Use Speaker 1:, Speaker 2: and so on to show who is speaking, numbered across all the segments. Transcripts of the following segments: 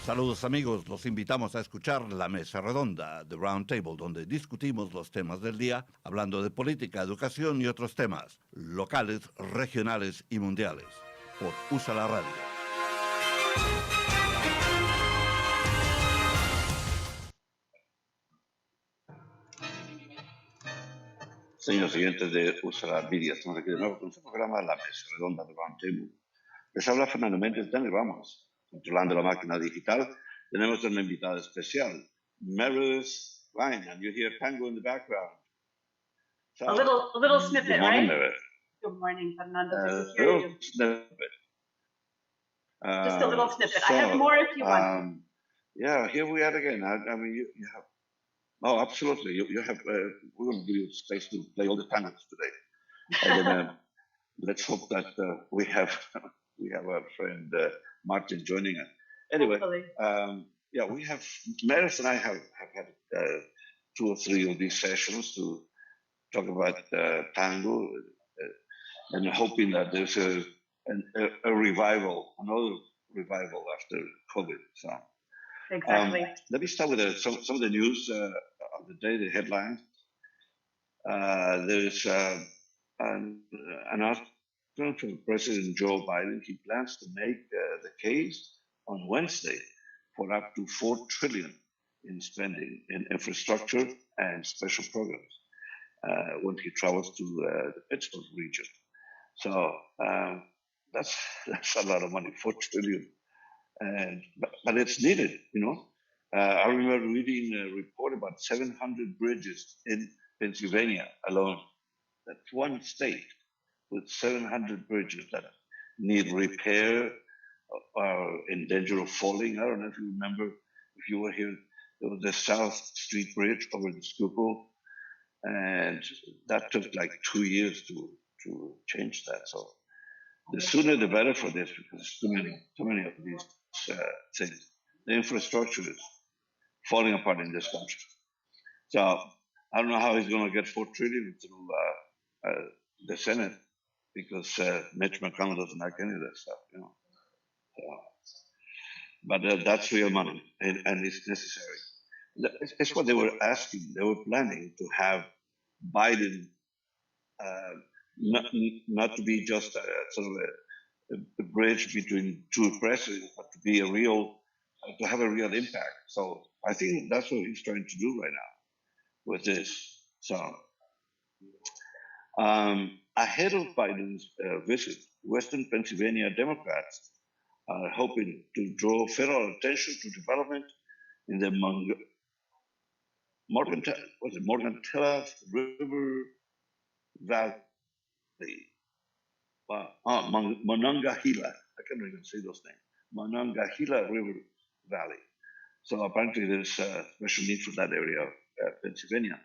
Speaker 1: Saludos amigos, los invitamos a escuchar la mesa redonda de Roundtable, donde discutimos los temas del día, hablando de política, educación y otros temas, locales, regionales y mundiales, por USA la Radio.
Speaker 2: Señores oyentes de USA la Radio, estamos aquí de nuevo con este programa, la mesa redonda de Roundtable. Les habla Fernando Méndez, Dani Ramos, controlando la máquina digital. Tenemos una invitada especial, MEREDITH, and you hear Tango in the background.
Speaker 3: So, a little snippet,
Speaker 2: good morning,
Speaker 3: right?
Speaker 2: Meredith.
Speaker 3: Good morning, Fernando. Good to hear you.
Speaker 2: Snippet.
Speaker 3: Just a little snippet. I have more if you want.
Speaker 2: Yeah, here we are again. I mean, you have. Oh, absolutely. You have. We're going to give you space to play all the tangos today, and then let's hope that we have our friend Martin joining us. Anyway, yeah, we have Meredith and I have had 2 or 3 of these sessions to talk about tango, and hoping that there's a revival, another revival after COVID. So,
Speaker 3: exactly.
Speaker 2: Let me start with some of the news of the day, the headlines. There's an announcement from President Joe Biden. He plans to make the case on Wednesday for up to $4 trillion in spending in infrastructure and special programs when he travels to the Pittsburgh region. So that's a lot of money, $4 trillion, but it's needed, you know. I remember reading a report about 700 bridges in Pennsylvania alone. That's one state with 700 bridges that need repair or are in danger of falling. I don't know if you remember, if you were here, there was the South Street Bridge over the Schuylkill, and that took like 2 years to change that. So the sooner the better for this, because too many of these things. The infrastructure is falling apart in this country. So I don't know how he's going to get $4 trillion through the Senate, because Mitch McConnell doesn't like any of that stuff, you know. So, but that's real money, and it's necessary. It's what they were asking. They were planning to have Biden not to be just a sort of a bridge between 2 presidents, but to be to have a real impact. So I think that's what he's trying to do right now with this. So ahead of Biden's visit, Western Pennsylvania Democrats are hoping to draw federal attention to development in the Morgantown River Valley. Monongahela. I can't even say those names. Monongahela River Valley. So apparently there's a special need for that area of Pennsylvania.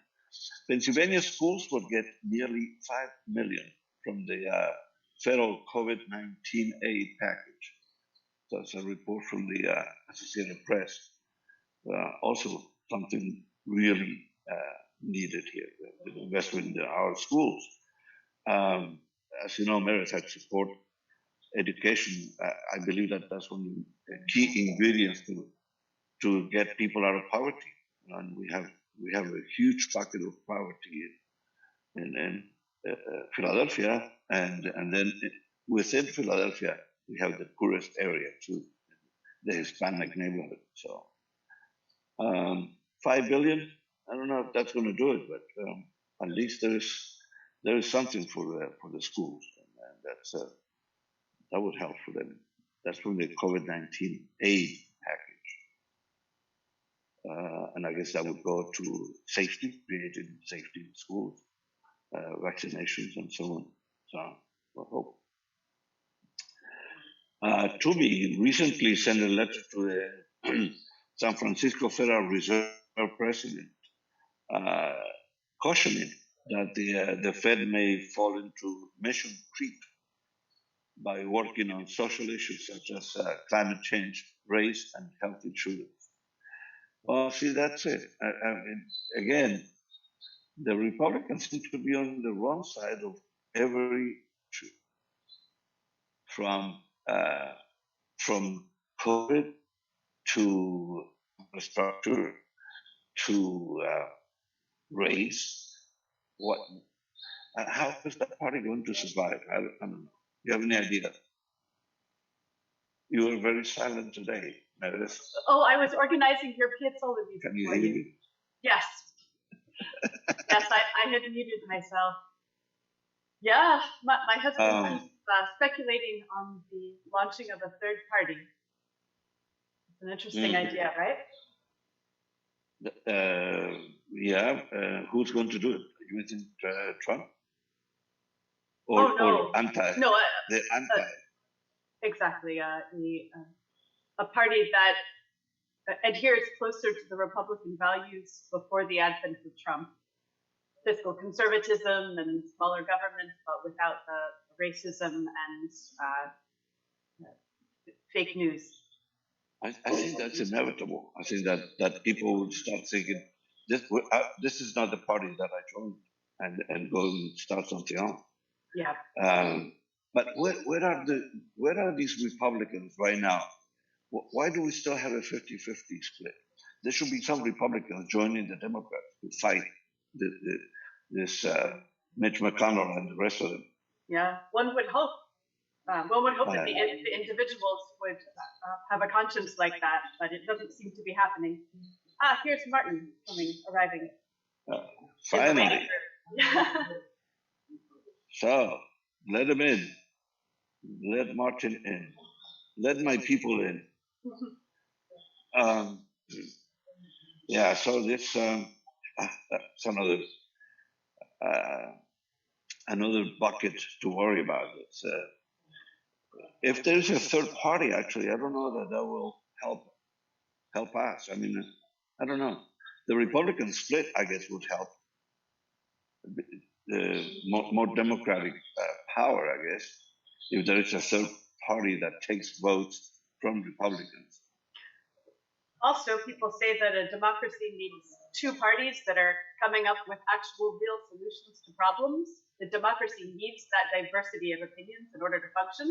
Speaker 2: Pennsylvania schools will get nearly $5 million from the federal COVID-19 aid package. So it's a report from the Associated Press. Also something really needed here, the investment in our schools. As you know, Meredith had support education. I believe that that's one of the key ingredients to get people out of poverty. And we have a huge bucket of poverty in Philadelphia, and then within Philadelphia we have the poorest area too, the Hispanic neighborhood. So $5 billion. I don't know if that's going to do it, but at least there is something for the schools, and that would help for them. That's from the COVID-19 aid package, and I guess that would go to safety, creating safety in schools, vaccinations, and so on. So I hope. Toomey recently sent a letter to the San Francisco Federal Reserve president, cautioning that the Fed may fall into mission creep by working on social issues such as climate change, race, and health insurance. Well, see, that's it. I mean, again, the Republicans seem to be on the wrong side of every issue, from COVID to infrastructure, to race. What? How is that party going to survive? I don't know. You have any idea? You were very silent today, Meredith.
Speaker 3: Oh, I was organizing your kids' all of these.
Speaker 2: Can you hear me?
Speaker 3: Yes. Yes, I had muted myself. Yeah, my husband is speculating on the launching of a third party. It's an interesting idea, right?
Speaker 2: Who's going to do it? You think Trump?
Speaker 3: Or
Speaker 2: anti?
Speaker 3: No,
Speaker 2: the anti.
Speaker 3: Exactly. A party that adheres closer to the Republican values before the advent of Trump. Fiscal conservatism and smaller government, but without the racism and fake news.
Speaker 2: I think that's inevitable. I think that people would start thinking, this is not the party that I joined, and go and start something else.
Speaker 3: Yeah.
Speaker 2: But where are these Republicans right now? Why do we still have a 50-50 split? There should be some Republicans joining the Democrats to fight this Mitch McConnell and the rest of them.
Speaker 3: Yeah, one would hope. One would hope that the individuals would have a conscience like that, but it doesn't seem to be happening. Here's Martin arriving.
Speaker 2: Finally. So, let him in. Let Martin in. Let my people in. So this that's another bucket to worry about. If there's a third party, actually, I don't know that will help us. I mean, I don't know. The Republican split, I guess, would help. The more democratic power, I guess, if there is a third party that takes votes from Republicans.
Speaker 3: Also, people say that a democracy needs two parties that are coming up with actual real solutions to problems. The democracy needs that diversity of opinions in order to function.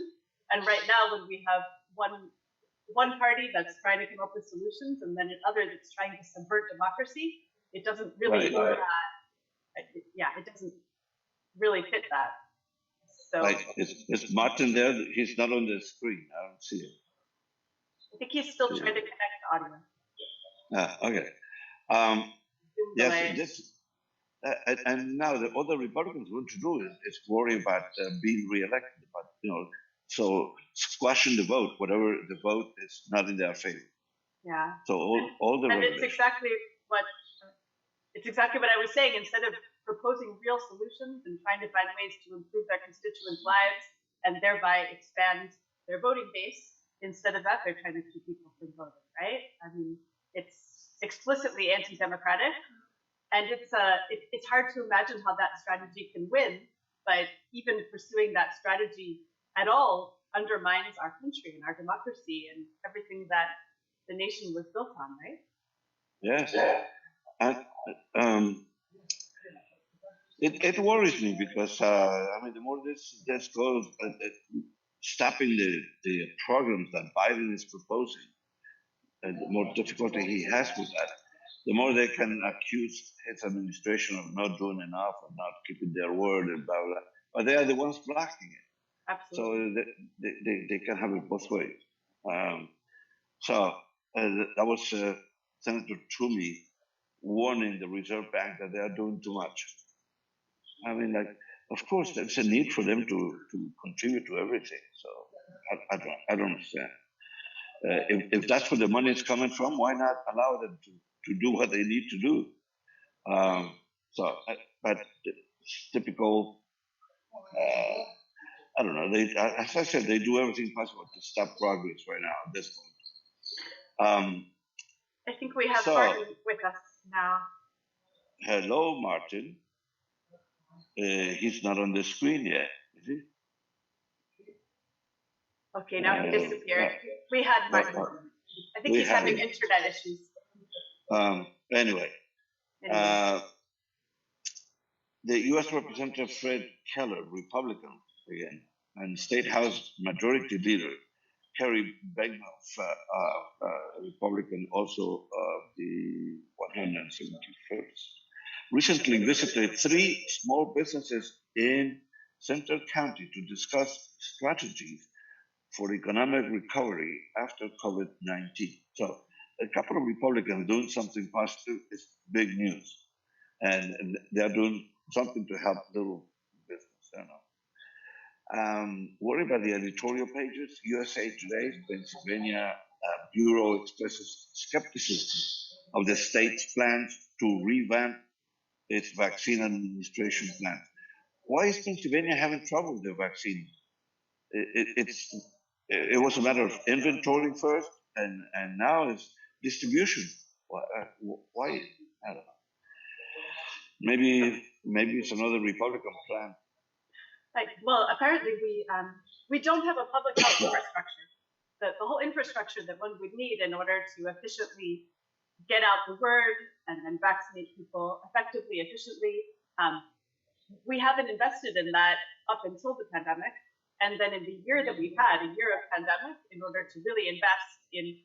Speaker 3: And right now, when we have one party that's trying to come up with solutions and then another that's trying to subvert democracy, it doesn't really it doesn't really fit that. So
Speaker 2: is Martin there? He's not on the screen. I don't see him.
Speaker 3: I think he's still trying to connect the audio.
Speaker 2: Okay. Yes, and now the other Republicans want to do is worry about being reelected, but so squashing the vote, whatever the vote is not in their favor.
Speaker 3: Yeah.
Speaker 2: So all the
Speaker 3: and it's exactly what I was saying. Instead of proposing real solutions and trying to find ways to improve their constituents' lives and thereby expand their voting base, instead of that, they're trying to keep people from voting, right? I mean, it's explicitly anti-democratic, and it's hard to imagine how that strategy can win, but even pursuing that strategy at all undermines our country and our democracy and everything that the nation was built on, right?
Speaker 2: Yes. It worries me because the more this goes, stopping the programs that Biden is proposing, and the more difficulty he has with that, the more they can accuse his administration of not doing enough, of not keeping their word, and blah blah. But they are the ones blocking it.
Speaker 3: Absolutely.
Speaker 2: So they can have it both ways. That was Senator Toomey warning the Reserve Bank that they are doing too much. I mean, of course, there's a need for them to contribute to everything. So I don't understand. If that's where the money is coming from, why not allow them to do what they need to do? But it's typical. I don't know. As I said, they do everything possible to stop progress right now at this point.
Speaker 3: I think we have Martin with us now.
Speaker 2: Hello, Martin. He's not on the screen yet, is he?
Speaker 3: Okay, now he disappeared. We had Martin. I think he's having internet issues.
Speaker 2: Anyway. The U.S. Representative Fred Keller, Republican again, and State House Majority Leader Kerry Begnoff, Republican, also the 171st, recently visited 3 small businesses in Central County to discuss strategies for economic recovery after COVID-19. So a couple of Republicans doing something positive is big news. And they're doing something to help little business, you know. Worried about the editorial pages, USA Today, Pennsylvania Bureau expresses skepticism of the state's plans to revamp its vaccine administration plan. Why is Pennsylvania having trouble with the vaccine? It was a matter of inventory first, and now it's distribution. Why? I don't know. Maybe it's another Republican plan.
Speaker 3: Well, apparently we don't have a public health infrastructure. The whole infrastructure that one would need in order to efficiently get out the word and then vaccinate people effectively, efficiently. We haven't invested in that up until the pandemic. And then in the year that we've had, a year of pandemic, in order to really invest in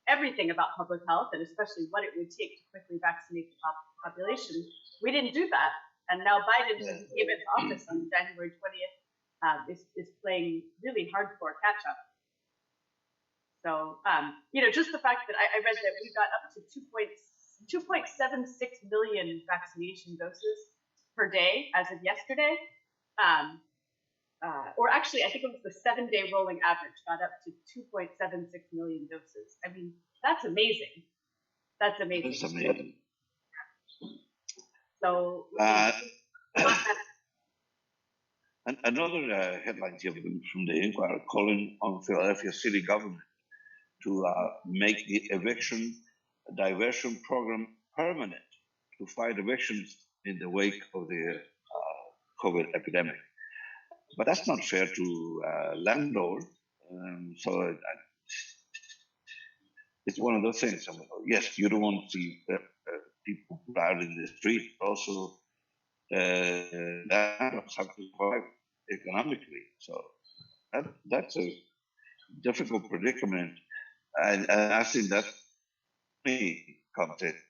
Speaker 3: everything about public health and especially what it would take to quickly vaccinate the population, we didn't do that. And now Biden, when he came into office on January 20th, is playing really hardcore catch up. So, just the fact that I read that we got up to 2.76 million vaccination doses per day as of yesterday. Or actually, I think it was the 7-day rolling average got up to 2.76 million doses. I mean, that's amazing. That's amazing.
Speaker 2: That's amazing.
Speaker 3: So,
Speaker 2: another headline here from the Inquirer calling on Philadelphia city government to make the eviction diversion program permanent to fight evictions in the wake of the COVID epidemic. But that's not fair to landlords. So it's one of those things. Yes, you don't want to see people out in the street. Also, landlords have to survive economically. So that's a difficult predicament. And I think that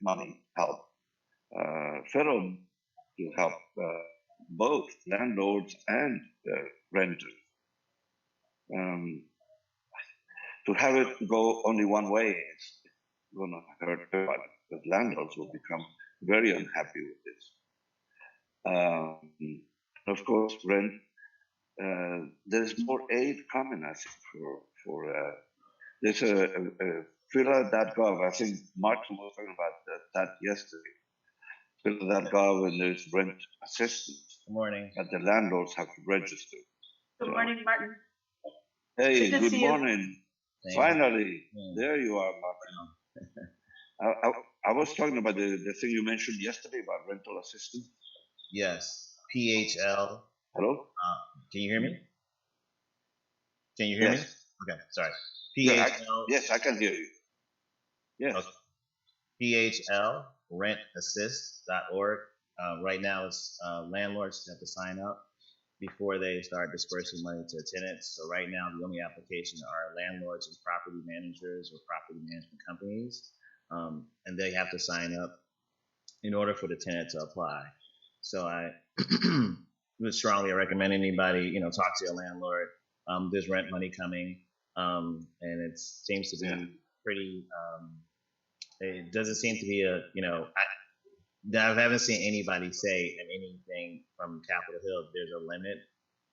Speaker 2: money help. Federal to help both landlords and renters. To have it go only one way is going to hurt everybody, because landlords will become very unhappy with this. Of course, rent. There's more aid coming, I think, for there's a Phila.gov. I think Martin was talking about that yesterday. Phila.gov, and there's rent assistance.
Speaker 4: Good morning.
Speaker 2: That the landlords have to register.
Speaker 3: Good morning, Martin.
Speaker 2: Hey, good morning. Finally, there you are, Martin. I was talking about the thing you mentioned yesterday about rental assistance.
Speaker 4: Yes, PHL.
Speaker 2: Hello?
Speaker 4: Can you hear me? Can you hear me? Okay, sorry. PHL.
Speaker 2: Yes, I can hear you. Yes.
Speaker 4: Okay. PHL, rentassist.org. Right now, it's landlords have to sign up before they start dispersing money to tenants. So right now, the only application are landlords and property managers or property management companies, and they have to sign up in order for the tenant to apply. So I would strongly recommend anybody, talk to your landlord. There's rent money coming, and it seems to be pretty. It doesn't seem to be I haven't seen anybody say anything from Capitol Hill. There's a limit,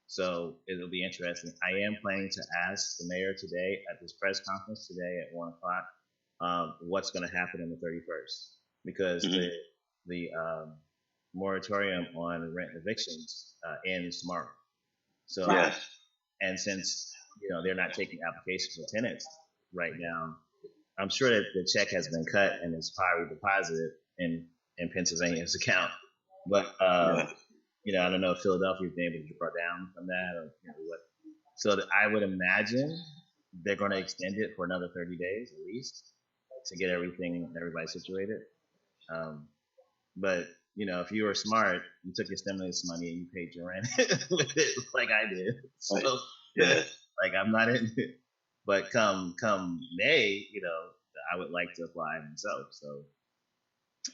Speaker 4: so it'll be interesting. I am planning to ask the mayor today at this press conference today at 1:00 what's going to happen on the 31st, because the moratorium on rent evictions ends tomorrow. So, and since they're not taking applications for tenants right now, I'm sure that the check has been cut and it's probably deposited in Pennsylvania's account. But I don't know if Philadelphia's been able to draw down from that or what. So I would imagine they're going to extend it for another 30 days at least to get everybody situated. But if you were smart, you took your stimulus money and you paid your rent with it, like I did. So like I'm not in it. But come May, I would like to apply myself. So,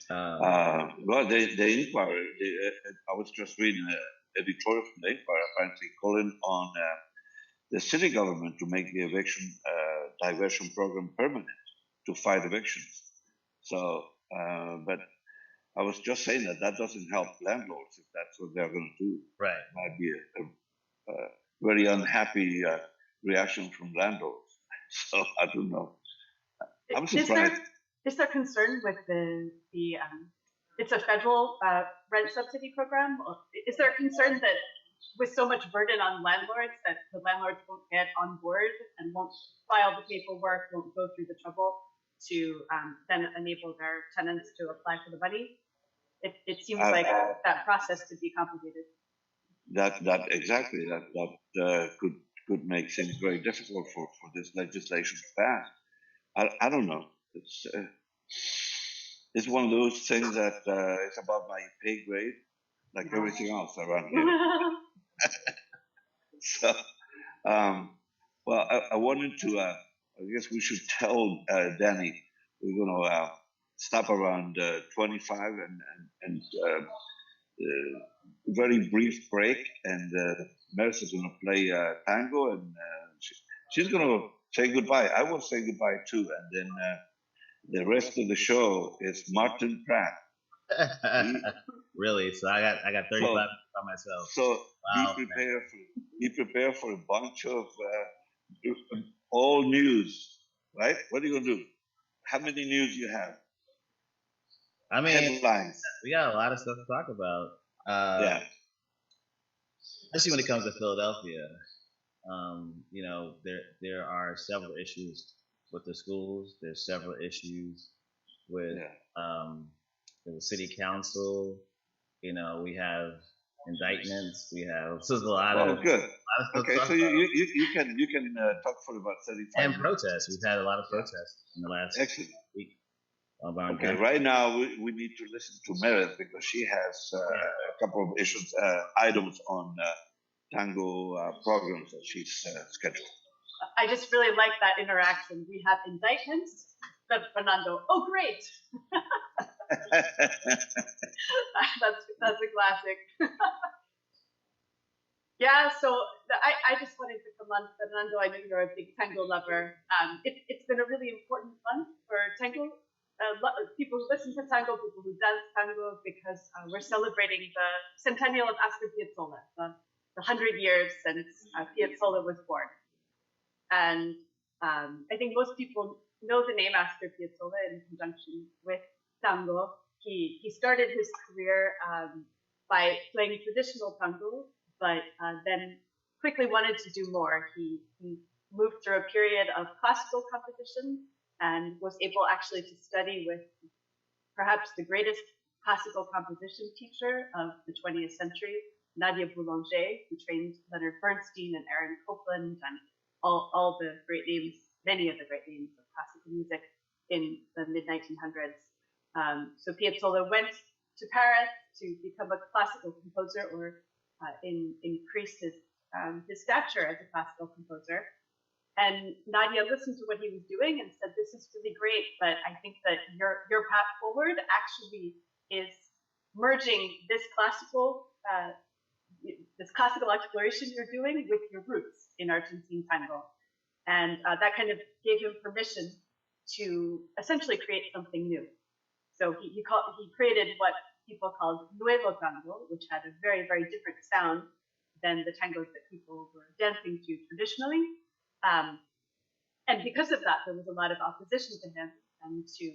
Speaker 2: well, the inquiry, I was just reading an editorial from the inquiry, apparently calling on the city government to make the eviction diversion program permanent to fight evictions. So, but I was just saying that doesn't help landlords if that's what they're going to do.
Speaker 4: right.
Speaker 2: It might be a very unhappy reaction from landlords. So I don't know. I'm surprised.
Speaker 3: Is there concern with the it's a federal rent subsidy program? Or is there a concern that with so much burden on landlords that the landlords won't get on board and won't file the paperwork, won't go through the trouble to then enable their tenants to apply for the money? It seems like that process could be complicated.
Speaker 2: That exactly that could make things very difficult for this legislation to pass. I don't know. It's one of those things that is above my pay grade, like everything else around here. So, well, I wanted to. I guess we should tell Danny we're going to stop around 25 and very brief break, and Meredith is going to play tango, and she's going to say goodbye. I will say goodbye too, and then the rest of the show is Martin Pratt.
Speaker 4: Really? So I got 35 minutes by myself.
Speaker 2: So
Speaker 4: wow,
Speaker 2: be prepared for a bunch of all news, right? What are you gonna do? How many news you have?
Speaker 4: I mean,
Speaker 2: headlines.
Speaker 4: We got a lot of stuff to talk about.
Speaker 2: Yeah.
Speaker 4: Especially when it comes to Philadelphia. There are several issues with the schools. There's several issues with the city council. We have indictments. We have a lot of
Speaker 2: good.
Speaker 4: A lot of stuff.
Speaker 2: Okay, so you can talk for about 35
Speaker 4: and protests. We've had a lot of protests in the last week.
Speaker 2: Okay, right now we need to listen to Meredith because she has a couple of issues, items on tango programs that she's scheduled.
Speaker 3: I just really like that interaction. We have indictments, but Fernando, oh great. that's a classic. Yeah, so I just wanted to come on, Fernando. I know you're a big tango lover. It's been a really important month for tango. People who listen to tango, people who dance tango, because we're celebrating the centennial of Astor Piazzolla, the 100 years since Piazzolla was born. And I think most people know the name Astor Piazzolla in conjunction with tango. He started his career by playing traditional tango, but then quickly wanted to do more. He moved through a period of classical composition and was able actually to study with perhaps the greatest classical composition teacher of the 20th century, Nadia Boulanger, who trained Leonard Bernstein and Aaron Copland and all the great names, many of the great names of classical music in the mid-1900s. So Piazzolla went to Paris to become a classical composer, or increase his stature as a classical composer. And Nadia listened to what he was doing and said, "This is really great, but I think that your path forward actually is merging this classical exploration you're doing with your roots in Argentine tango." And that kind of gave him permission to essentially create something new. So he created what people called nuevo tango, which had a very, very different sound than the tangos that people were dancing to traditionally. And because of that, there was a lot of opposition to him and to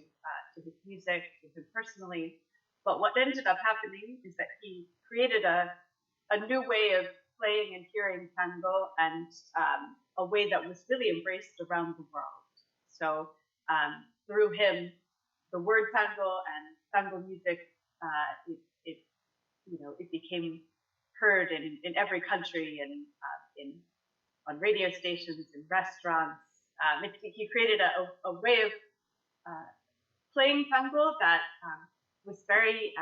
Speaker 3: his music, to him personally. But what ended up happening is that he created a new way of playing and hearing tango, and a way that was really embraced around the world. So through him, the word tango and tango music, it became heard in every country, and on radio stations, in restaurants. He created a way of playing tango that was very,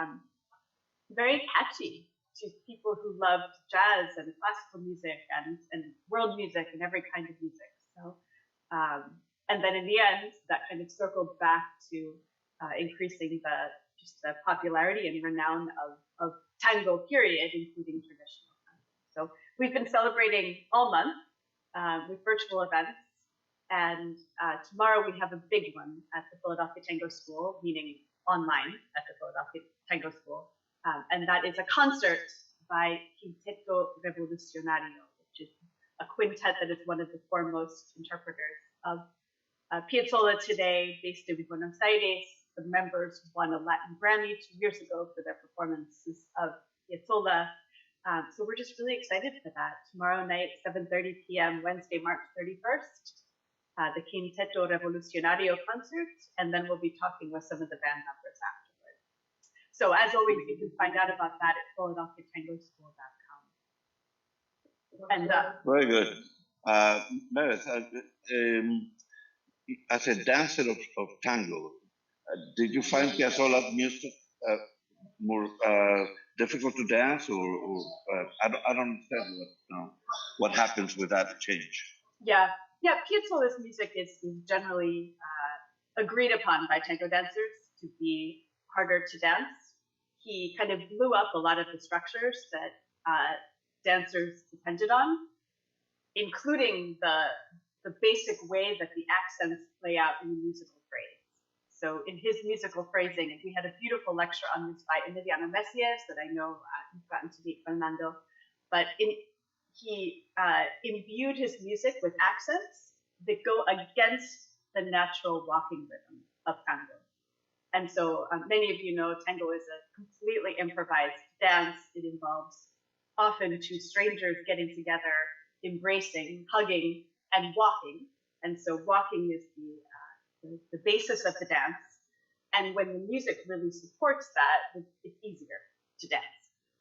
Speaker 3: very catchy to people who loved jazz and classical music and world music and every kind of music. So And then in the end, that kind of circled back to increasing the popularity and renown of tango period, including traditional tango. So we've been celebrating all month with virtual events. And tomorrow we have a big one at the Philadelphia Tango School, meaning online at the Philadelphia Tango School. And that is a concert by Quinteto Revolucionario, which is a quintet that is one of the foremost interpreters of Piazzolla today, based in Buenos Aires. The members won a Latin Grammy 2 years ago for their performances of Piazzolla. So we're just really excited for that. Tomorrow night, 7:30 p.m., Wednesday, March 31st, the Quinteto Revolucionario concert, and then we'll be talking with some of the band members afterwards. So as always, you can find out about that at PhiladelphiaTangoSchool.com. And
Speaker 2: very good. Meredith, as a dancer of tango, did you find Piazzolla's music more difficult to dance, or I don't understand what happens with that change?
Speaker 3: Yeah, Piazzolla's music is generally agreed upon by tango dancers to be harder to dance. He kind of blew up a lot of the structures that dancers depended on, including the basic way that the accents play out in the musical phrase. So in his musical phrasing, we had a beautiful lecture on this by Emiliano Messias that I know you've gotten to meet, Fernando. But he imbued his music with accents that go against the natural walking rhythm of tango. And so many of you know tango is a completely improvised dance. It involves often two strangers getting together, embracing, hugging, and walking. And so walking is the basis of the dance. And when the music really supports that, it's easier to dance.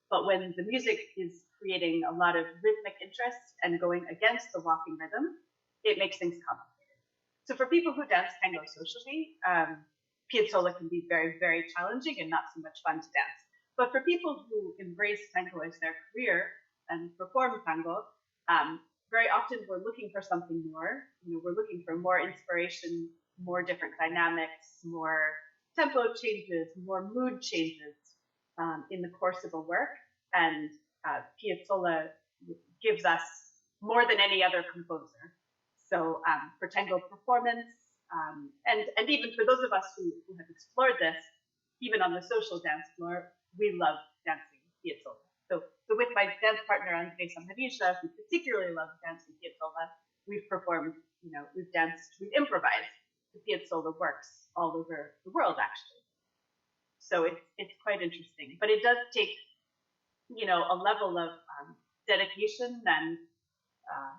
Speaker 3: But when the music is creating a lot of rhythmic interest and going against the walking rhythm, it makes things complicated. So for people who dance tango socially, Piazzolla can be very, very challenging and not so much fun to dance. But for people who embrace tango as their career and perform tango, very often we're looking for something more. We're looking for more inspiration, more different dynamics, more tempo changes, more mood changes in the course of a work. And Piazzolla gives us more than any other composer. So for tango performance, and even for those of us who have explored this, even on the social dance floor, we love dancing Piazzolla. So with my dance partner Andrés Amarisha, who particularly loves dancing Piazzolla, we've performed, we've danced, we've improvised the Piazzolla works all over the world, actually. So it's quite interesting, but it does take, a level of dedication and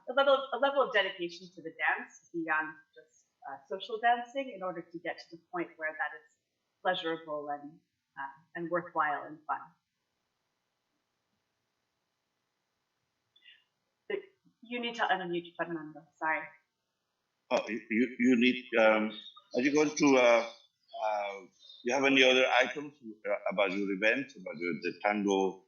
Speaker 3: a level of dedication to the dance beyond just social dancing in order to get to the point where that is pleasurable and worthwhile and fun. You need to unmute Fernando. Sorry.
Speaker 2: Oh, you need. Are you going to? You have any other items about your events, about the tango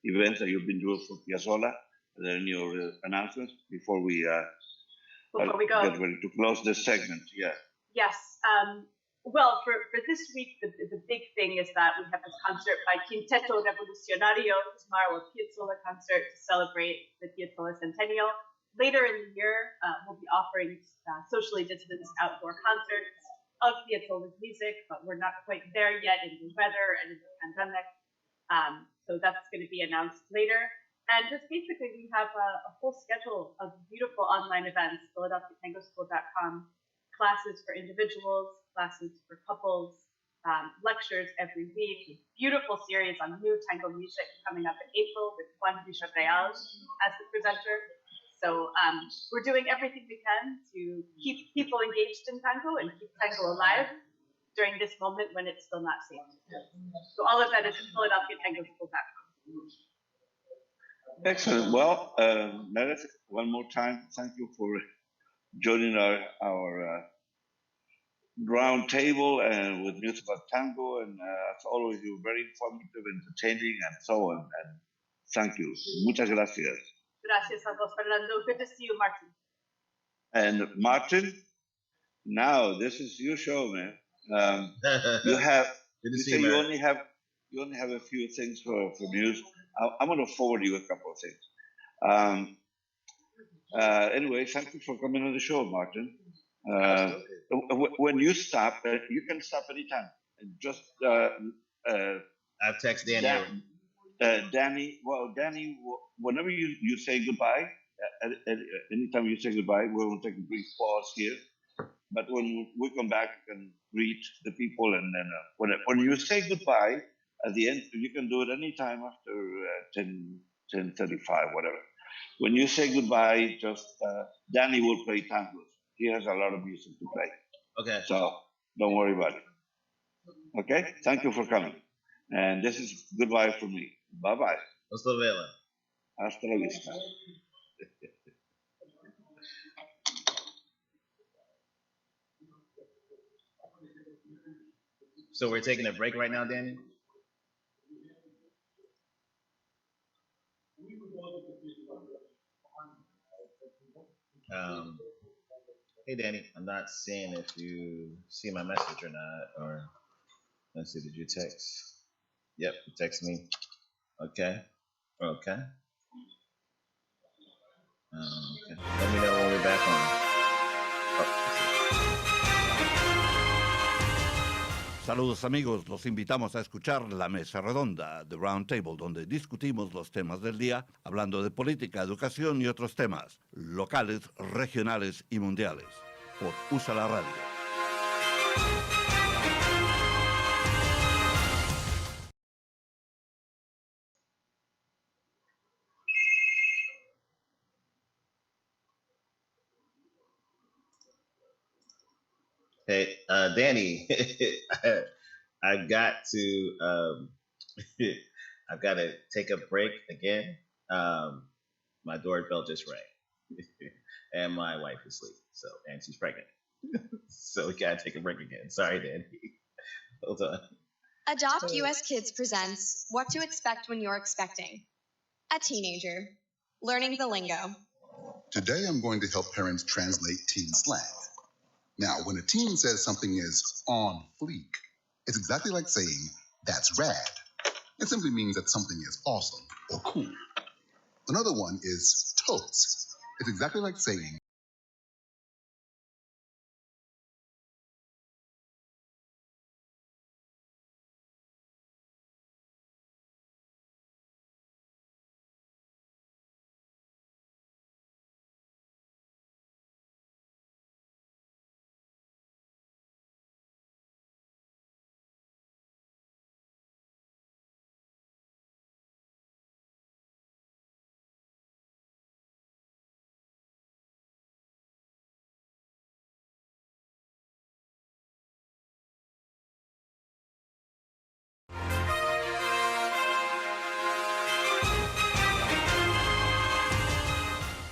Speaker 2: events that you've been doing for Piazzolla? Are there any other announcements before we
Speaker 3: go
Speaker 2: get ready to close this segment? Yeah.
Speaker 3: Yes. Well, for this week, the big thing is that we have this concert by Quinteto Revolucionario tomorrow, a Piazzolla concert to celebrate the Piazzolla centennial. Later in the year, we'll be offering socially distanced outdoor concerts of Piazzolla's music, but we're not quite there yet in the weather and in the pandemic. So that's going to be announced later. And just basically, we have a full schedule of beautiful online events, PhiladelphiaTangoSchool.com, classes for individuals, classes for couples, lectures every week, beautiful series on new tango music coming up in April with Juan Villarreal as the presenter. So we're doing everything we can to keep people engaged in tango and keep tango alive during this moment when it's still not safe. So all of that is at PhiladelphiaTangoSchool.com.
Speaker 2: Excellent. Well, Meredith, one more time, thank you for joining our round table and with news about tango. And as always, you're very informative, entertaining, and so on. And thank you. Muchas gracias.
Speaker 3: Gracias a vos, Fernando. Good to see you, Martin.
Speaker 2: And Martin, now this is your show, man. You have.
Speaker 4: Good to
Speaker 2: You
Speaker 4: see
Speaker 2: say
Speaker 4: you,
Speaker 2: you
Speaker 4: man.
Speaker 2: only have a few things for news. I'm going to forward you a couple of things. Anyway, thank you for coming on the show, Martin. When you stop, you can stop anytime. Just
Speaker 4: I've texted Danny.
Speaker 2: Danny, whenever you say goodbye, anytime you say goodbye, we'll take a brief pause here. But when we come back, you can greet the people, and then when you say goodbye at the end, you can do it anytime after 10:35, whatever. When you say goodbye, just Danny will play tangos. He has a lot of music to play.
Speaker 4: Okay.
Speaker 2: So don't worry about it. Okay? Thank you for coming. And this is goodbye from me. Bye-bye.
Speaker 4: Hasta luego.
Speaker 2: Hasta la vista.
Speaker 4: So we're taking a break right now, Danny? Hey, Danny, I'm not seeing if you see my message or not, or let's see, did you text? Yep, you text me. Okay. Okay. Okay. Let me know when we're back on.
Speaker 1: Saludos amigos, los invitamos a escuchar La Mesa Redonda, The Roundtable, donde discutimos los temas del día, hablando de política, educación y otros temas, locales, regionales y mundiales, por USA la Radio.
Speaker 4: Hey, Danny, I've got to I've got to take a break again. My doorbell just rang, and my wife is asleep. And she's pregnant, so we gotta take a break again. Sorry, Danny. Hold on.
Speaker 5: Adopt US Kids presents What to Expect When You're Expecting. A teenager, learning the lingo.
Speaker 6: Today I'm going to help parents translate teen slang. Now, when a teen says something is on fleek, it's exactly like saying, that's rad. It simply means that something is awesome or cool. Another one is totes. It's exactly like saying,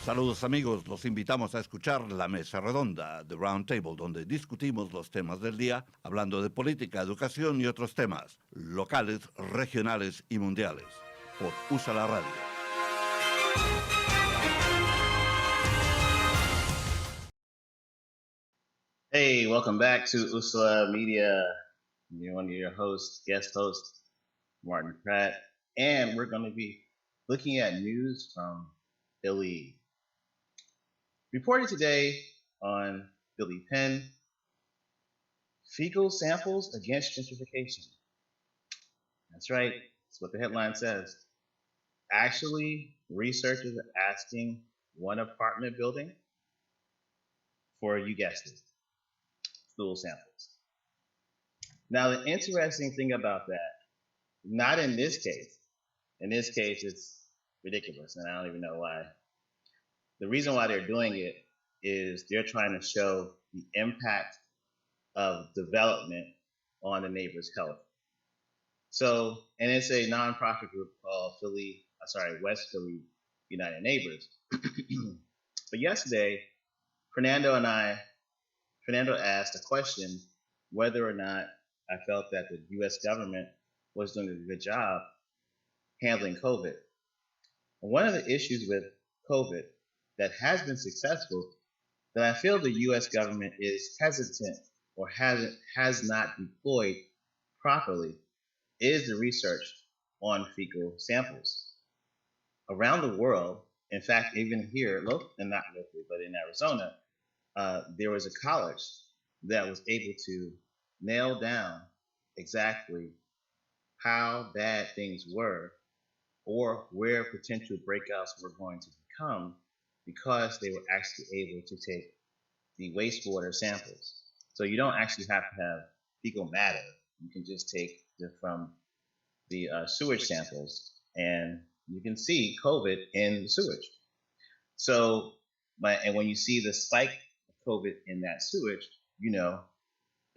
Speaker 1: Saludos amigos, los invitamos a escuchar La Mesa Redonda, The Roundtable, donde discutimos los temas del día, hablando de política, educación y otros temas, locales, regionales y mundiales, por USA la Radio.
Speaker 4: Hey, welcome back to USLA Media. You're one of your guest hosts, Martin Pratt, and we're going to be looking at news from Philly. Reported today on Philly Pen, fecal samples against gentrification. That's right, that's what the headline says. Actually, researchers are asking one apartment building for, you guessed it, stool samples. Now, the interesting thing about that, not in this case it's ridiculous, and I don't even know why. The reason why they're doing it is they're trying to show the impact of development on the neighbor's health. So, and it's a nonprofit group called West Philly United Neighbors. But yesterday, Fernando asked a question whether or not I felt that the U.S. government was doing a good job handling COVID. And one of the issues with COVID that has been successful that I feel the U.S. government is hesitant or has not deployed properly is the research on fecal samples. Around the world, in fact, even here, and not locally, but in Arizona, there was a college that was able to nail down exactly how bad things were or where potential breakouts were going to become because they were actually able to take the wastewater samples. So you don't actually have to have fecal matter. You can just take from the sewage samples, and you can see COVID in the sewage. So, and when you see the spike of COVID in that sewage, you know,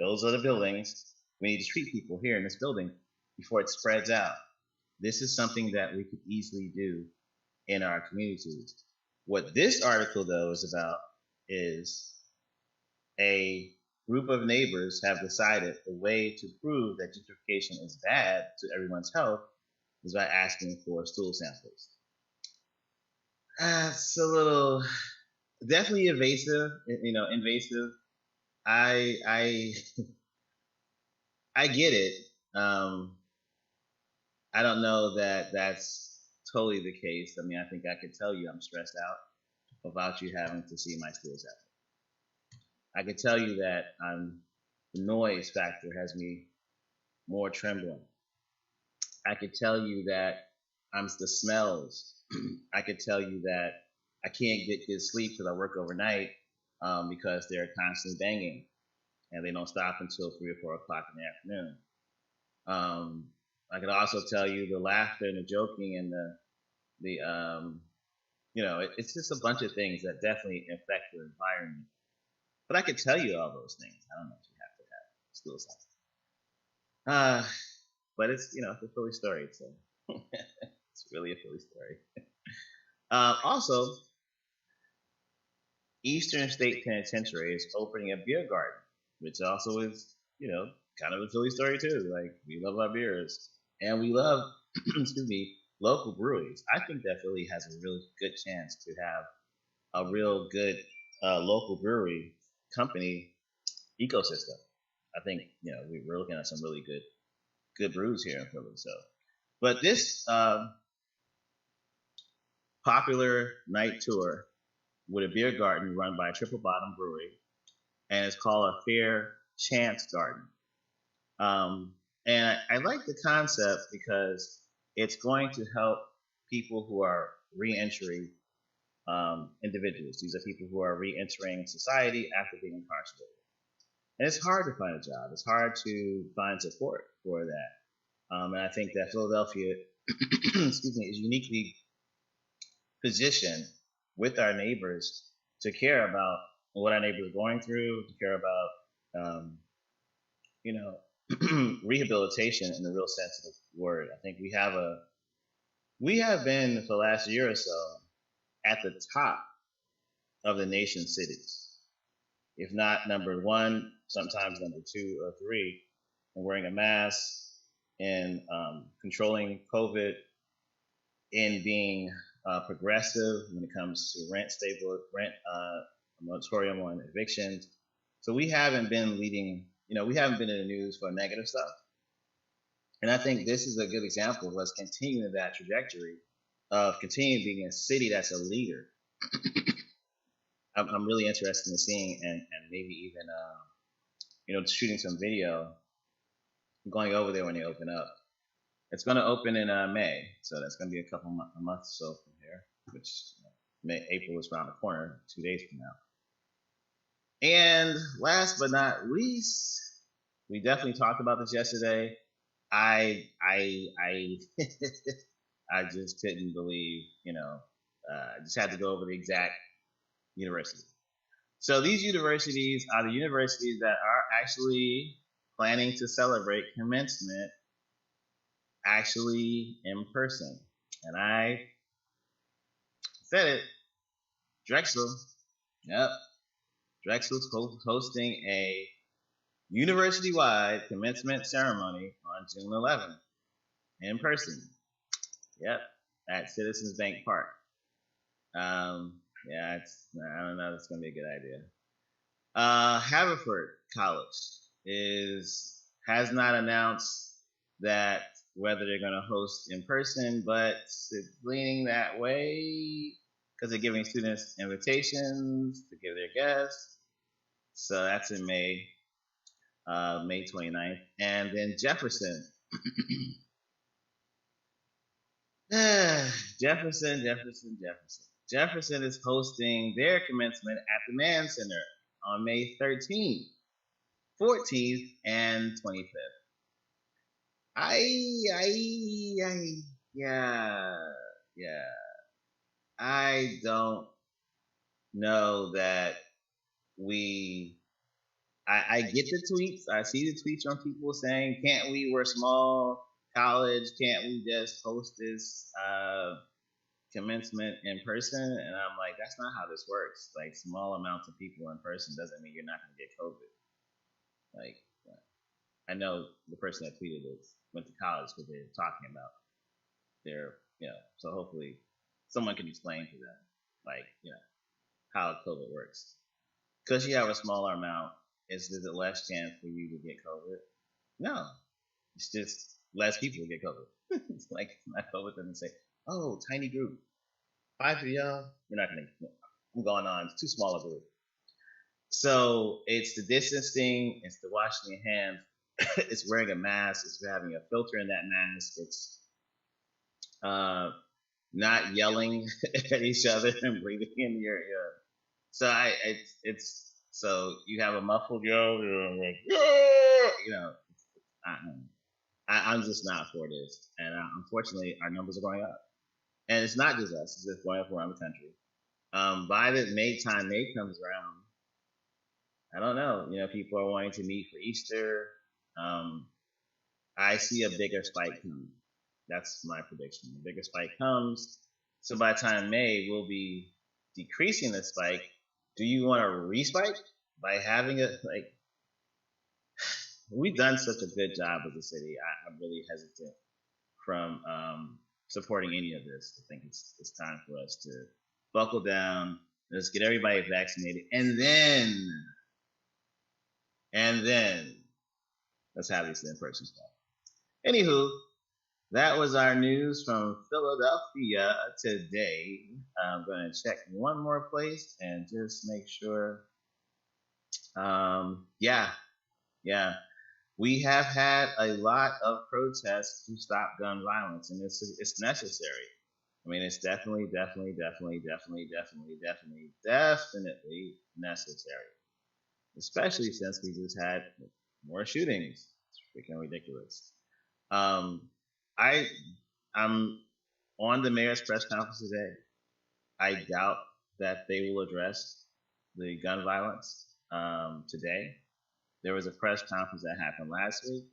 Speaker 4: those are the buildings. We need to treat people here in this building before it spreads out. This is something that we could easily do in our communities. What this article, though, is about is a group of neighbors have decided the way to prove that gentrification is bad to everyone's health is by asking for stool samples. It's a little, definitely invasive. I get it. I don't know that that's totally the case. I mean, I think I could tell you I'm stressed out about you having to see my stool sample. I could tell you that the noise factor has me more trembling. I could tell you that the smells. I could tell you that I can't get good sleep because I work overnight because they're constantly banging and they don't stop until 3 or 4 o'clock in the afternoon. I could also tell you the laughter and the joking and it's just a bunch of things that definitely affect the environment. But I could tell you all those things. I don't know if you have to have stool samples. But it's it's a Philly story, so it's really a Philly story. Also, Eastern State Penitentiary is opening a beer garden, which also is kind of a Philly story too. Like, we love our beers and we love local breweries. I think that Philly has a really good chance to have a real good local brewery company ecosystem. I think we're looking at some really good brews here in Philly. So, but this popular night tour with a beer garden run by Triple Bottom Brewery, and it's called a Fair Chance Garden. And I like the concept because it's going to help people who are re-entry individuals. These are people who are re-entering society after being incarcerated. And it's hard to find a job. It's hard to find support for that. And I think that Philadelphia is uniquely positioned with our neighbors to care about what our neighbors are going through, to care about, rehabilitation in the real sense of the word. I think we have been for the last year or so at the top of the nation's cities, if not number one, sometimes number 2 or 3, and wearing a mask and controlling COVID and being progressive when it comes to rent moratorium on evictions. So we haven't been leading, we haven't been in the news for negative stuff. And I think this is a good example of us continuing that trajectory of continuing being a city that's a leader. I'm really interested in seeing and maybe even, shooting some video, going over there when they open up. It's going to open in May, so that's going to be a couple months or so from here, which April is around the corner, 2 days from now. And last but not least, we definitely talked about this yesterday. I I just couldn't believe, I just had to go over the exact university. So these universities are the universities that are actually planning to celebrate commencement actually in person. And I said it, Drexel. Yep. Drexel's hosting a university-wide commencement ceremony on June 11th in person. Yep, at Citizens Bank Park. Yeah, I don't know. It's gonna be a good idea. Haverford College has not announced that whether they're going to host in person, but it's leaning that way because they're giving students invitations to give their guests. So that's in May 29th. And then Jefferson. Jefferson is hosting their commencement at the Mann Center on May 13th, 14th, and 25th. Yeah. I don't know that I get the tweets. I see the tweets from people saying, can't we, we're small college, can't we just host this commencement in person? And I'm like, that's not how this works. Like, small amounts of people in person doesn't mean you're not going to get COVID. Like, I know the person that tweeted this went to college because they're talking about so hopefully someone can explain to them, like, how COVID works. Because you have a smaller amount, is it less chance for you to get COVID? No, it's just less people get COVID. It's like not COVID doesn't say, oh, tiny group, 5 of y'all, you're not gonna. I'm going on. It's too small a group. So it's the distancing, it's the washing your hands, it's wearing a mask, it's having a filter in that mask, it's not yelling at each other and breathing in your ear. So so you have a muffled yell, like, I'm just not for this. And unfortunately, our numbers are going up. And it's not just us, it's just going up around the country. By the May comes around, I don't know, people are wanting to meet for Easter. I see a bigger spike coming. That's my prediction. The bigger spike comes. So by the time May, we'll be decreasing the spike. Do you want to respike by having it? Like, we've done such a good job as a city. I'm really hesitant from supporting any of this. I think it's time for us to buckle down. Let's get everybody vaccinated, and then let's have this in-person stuff. Anywho, that was our news from Philadelphia today. I'm going to check one more place and just make sure. We have had a lot of protests to stop gun violence, and it's necessary. I mean, it's definitely necessary. Especially since we just had more shootings. It's freaking ridiculous. I'm on the mayor's press conference today. I doubt that they will address the gun violence today. There was a press conference that happened last week.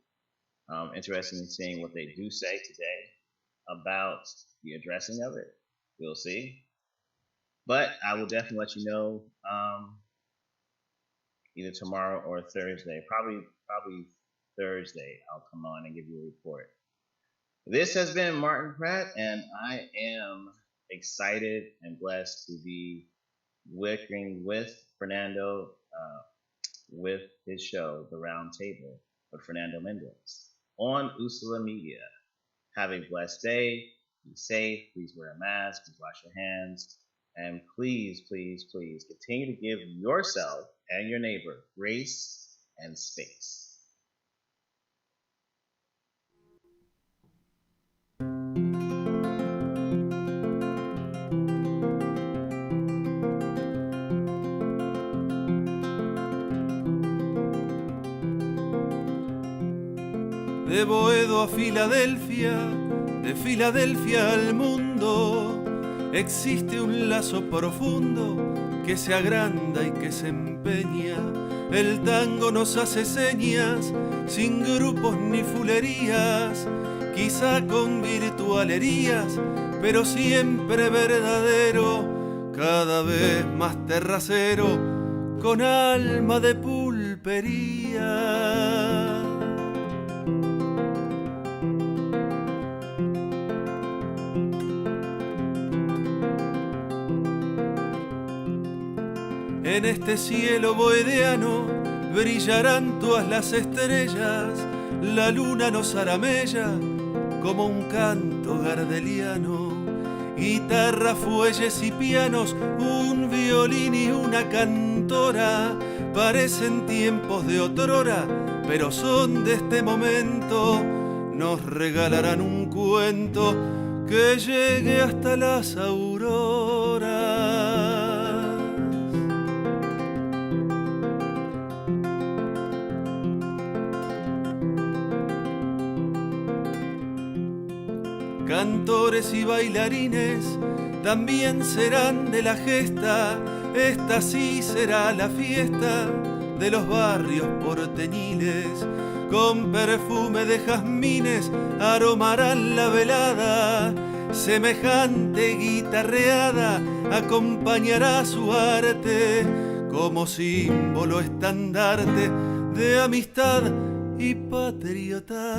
Speaker 4: Interested in seeing what they do say today about the addressing of it. We'll see. But I will definitely let you know either tomorrow or Thursday. Probably Thursday, I'll come on and give you a report. This has been Martin Pratt, and I am excited and blessed to be working with Fernando with his show, The Roundtable, with Fernando Mendez on Usula Media. Have a blessed day. Be safe. Please wear a mask. Please wash your hands. And please, please, please continue to give yourself and your neighbor grace and space.
Speaker 7: De Boedo a Filadelfia, de Filadelfia al mundo, existe un lazo profundo que se agranda y que se empeña. El tango nos hace señas, sin grupos ni fulerías, quizá con virtualerías, pero siempre verdadero, cada vez más terracero, con alma de pulpería. En este cielo bohediano brillarán todas las estrellas, la luna nos hará mella como un canto gardeliano. Guitarra, fuelles y pianos, un violín y una cantora, parecen tiempos de otrora, pero son de este momento. Nos regalarán un cuento que llegue hasta las auroras. Cantores y bailarines también serán de la gesta, esta sí será la fiesta de los barrios porteñiles. Con perfume de jazmines aromarán la velada, semejante guitarreada acompañará su arte como símbolo estandarte de amistad y patriotada.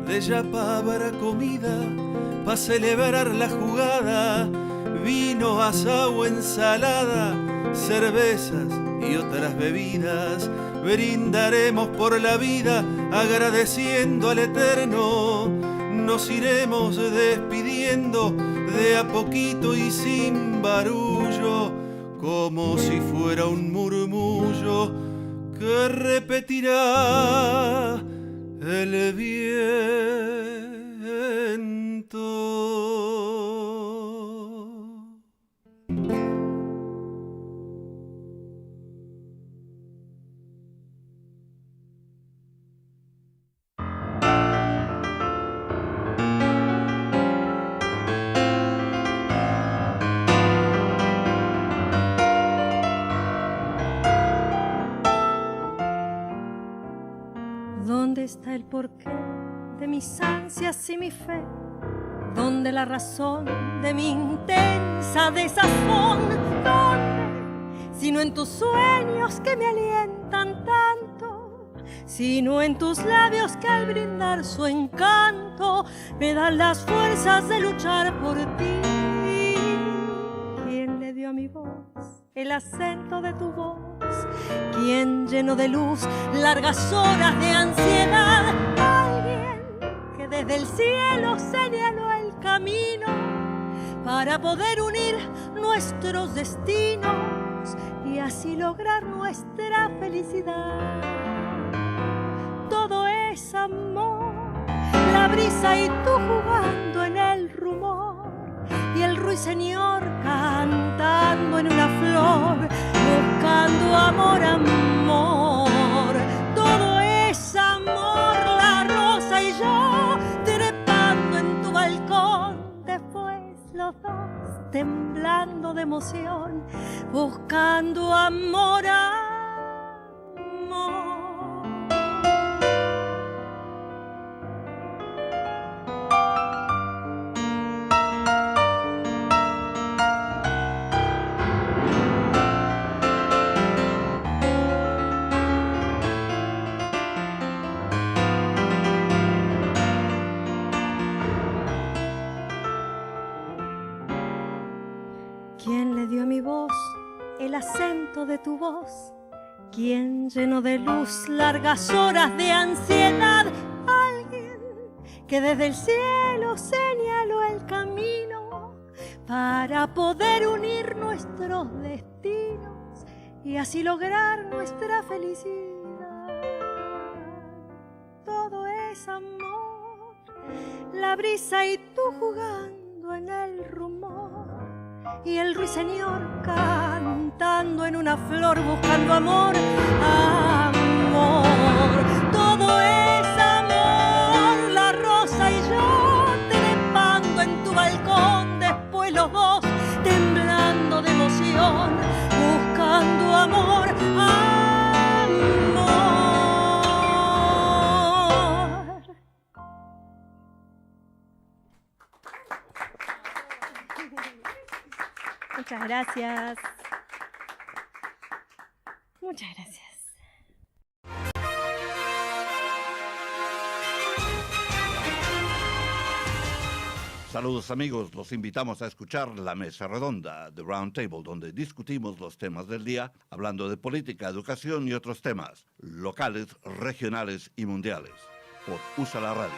Speaker 7: De yapa habrá comida pa' celebrar la jugada, vino, asado, ensalada, cervezas y otras bebidas. Brindaremos por la vida agradeciendo al Eterno. Nos iremos despidiendo de a poquito y sin barullo, como si fuera un murmullo que repetirá el viento.
Speaker 8: ¿Dónde está el porqué de mis ansias y mi fe? ¿Dónde la razón de mi intensa desazón? ¿Dónde? Sino en tus sueños que me alientan tanto, sino en tus labios que al brindar su encanto me dan las fuerzas de luchar por ti. ¿Quién le dio a mi voz el acento de tu voz? ¿Quién llenó de luz largas horas de ansiedad? Alguien que desde el cielo señaló el camino para poder unir nuestros destinos y así lograr nuestra felicidad. Todo es amor, la brisa y tú jugando en el rumor, y el ruiseñor cantando en una flor, buscando amor, amor. Todo es amor, la rosa y yo trepando en tu balcón, después los dos temblando de emoción, buscando amor, amor. ¿Quién le dio a mi voz el acento de tu voz? ¿Quién llenó de luz largas horas de ansiedad? Alguien que desde el cielo señaló el camino para poder unir nuestros destinos y así lograr nuestra felicidad. Todo es amor, la brisa y tú jugando en el rumor, y el ruiseñor cantando en una flor buscando amor, amor. Todo es amor, la rosa y yo trepando en tu balcón, después los dos temblando de emoción, buscando amor, amor. Muchas gracias. Muchas gracias.
Speaker 1: Saludos amigos, los invitamos a escuchar la mesa redonda de Roundtable, donde discutimos los temas del día, hablando de política, educación y otros temas, locales, regionales y mundiales, por USA la Radio.